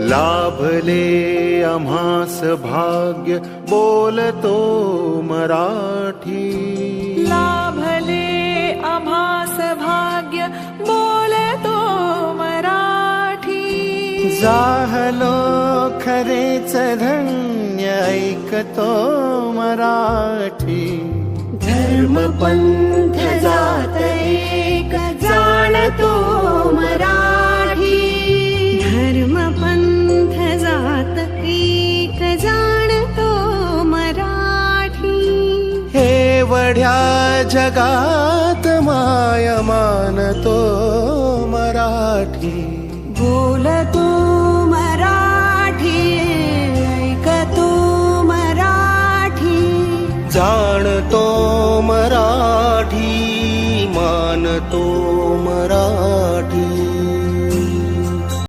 लाभले आम्हास भाग्य बोलतो मराठी. लाभले आम्हास भाग्य बोलतो मराठी. जाहलो खरेच धन्य ऐकतो मराठी. धर्म पंथ जात एक जाणतो मराठी. धर्म पंथ जात एक जाणतो मराठी. एवढ्या जगात माय मानतो मराठी. बोलतो मराठी, ऐकतो मराठी. जाणतो मराठी, मानतो मराठी.